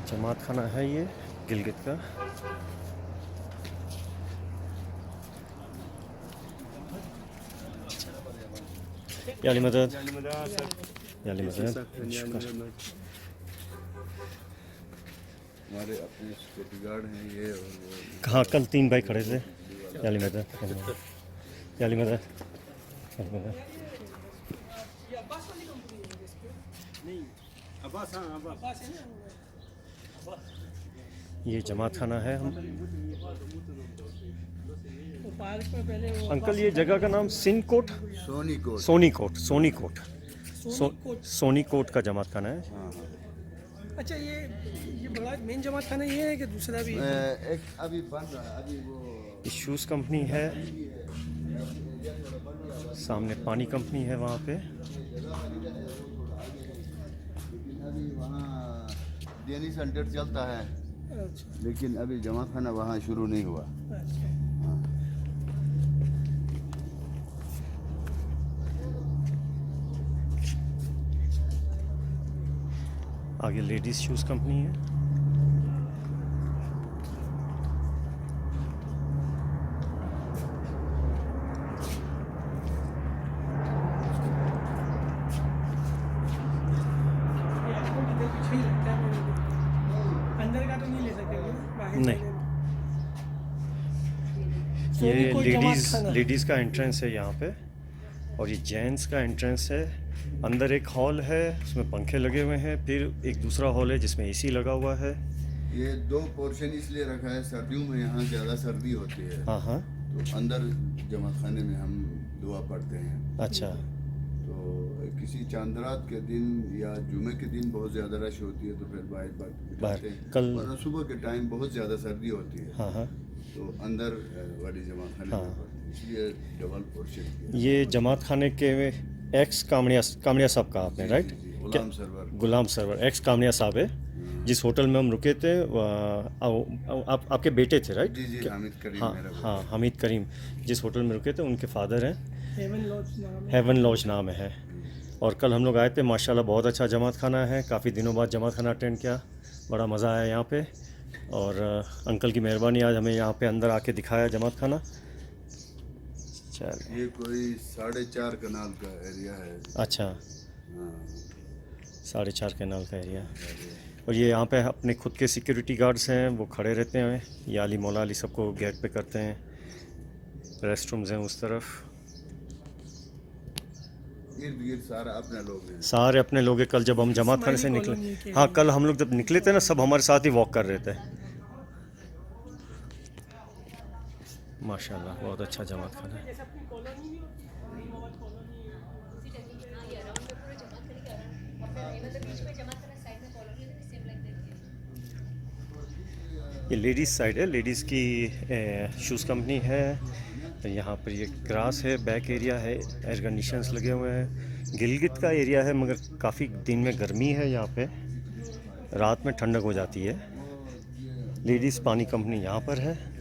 जमात खाना है ये गिलगित का। याली मदद, याली मदद, शुक्र। हमारे अपने सिक्योरिटी गार्ड हैं ये और वो। कहाँ कल 3 भाई खड़े थे। याली मदद, याली मदद, याली मदद। ये जमात खाना है। हम अंकल ये जगह का नाम सिंहकोट, सोनीकोट। सोनीकोट, सोनीकोट, सोनीकोट का जमात खाना है। हाँ हाँ। अच्छा ये बड़ा मेन जमात खाना ये है कि दूसरा भी है? एक अभी बन रहा है, अभी वो ये शूज़ कंपनी है, सामने पानी कंपनी है वहाँ पे। अभी वहाँ डीएनई सेंटर चलता है, अच्छा लेकिन अभी जमात खाना वहाँ शुरू नहीं हुआ। अच्छा। आगे लेडीज़ शूज़ कंपनी है। ये आपको इधर पीछे ही लगता है मेरे को। अंदर का तो नहीं ले सकते क्या? बाहर नहीं। से ये कोई जमात लेडीज़ खाना। लेडीज़ का एंट्रेंस है यहाँ पे, और ये जेंट्स का एंट्रेंस है। अंदर एक हॉल है, उसमें पंखे लगे हुए हैं। फिर एक दूसरा हॉल है जिसमें एसी लगा हुआ है। ये दो पोर्शन इसलिए रखा है, सर्दियों में यहाँ ज़्यादा सर्दी होती है, हाँ हाँ, तो अंदर जमात खाने में हम दुआ पढ़ते हैं। अच्छा तो किसी चांदरात के दिन या जुमे के दिन बहुत ज़्यादा रश होती है, तो फिर बाहर बाहर बिठाते हैं। कल- वरना सुबह के टाइम बहुत ज़्यादा सर्दी होती है, हाँ हाँ। तो अंदर वाली जमात खाने हाँ। में पढ़ते हैं, इसलिए डबल पोर्शन किया। ये जमात खाने के एक्स कामड़िया साहब का आपने, राइट? गुलाम सरवर। गुलाम सरवर एक्स कामड़िया साहब है। जिस होटल में हम रुके थे आपके बेटे थे, राइट? जी जी, हामिद करीम हाँ मेरा हाँ, हामिद करीम। जिस होटल में रुके थे उनके फादर हैं। हेवन लॉज नाम है। हेवन लॉज नाम है। और कल हम लोग आए थे, माशाल्लाह बहुत अच्छा जमात खाना है। काफ़ी दिनों बाद जमात खाना अटेंड किया, बड़ा मज़ा आया यहाँ पे। और अंकल की मेहरबानी, आज हमें यहाँ पे अंदर आके दिखाया जमात खाना। चल ये कोई 4.5 कनाल का एरिया है। अच्छा, हाँ। 4.5 कैनाल का एरिया। और ये यहाँ पे अपने खुद के सिक्योरिटी गार्ड्स हैं, वो खड़े रहते हैं। ये अली मौला अली सबको गेट पे करते हैं। रेस्ट रूम्स हैं उस तरफ। इर्द गिर्द सारा अपने लोग हैं। सारे अपने लोग हैं। कल जब हम जमात खाने से निकले, हाँ कल हम लोग जब निकले थे ना, सब हमारे साथ ही वॉक कर रहे थे। माशाल्लाह बहुत अच्छा जमात खाना है। जैसे अपनी कॉलोनी नहीं होती, इस्लामाबाद कॉलोनी है। ये लेडीज़ साइड है, लेडीज़ की शूज़ कंपनी है। यहाँ पर ये ग्रास है, बैक एरिया है, एयर कंडीशंस लगे हुए हैं। गिलगित का एरिया है, मगर काफ़ी दिन में गर्मी है यहाँ पे, रात में ठंडक हो जाती है। लेडीज़ पानी कंपनी यहाँ पर है।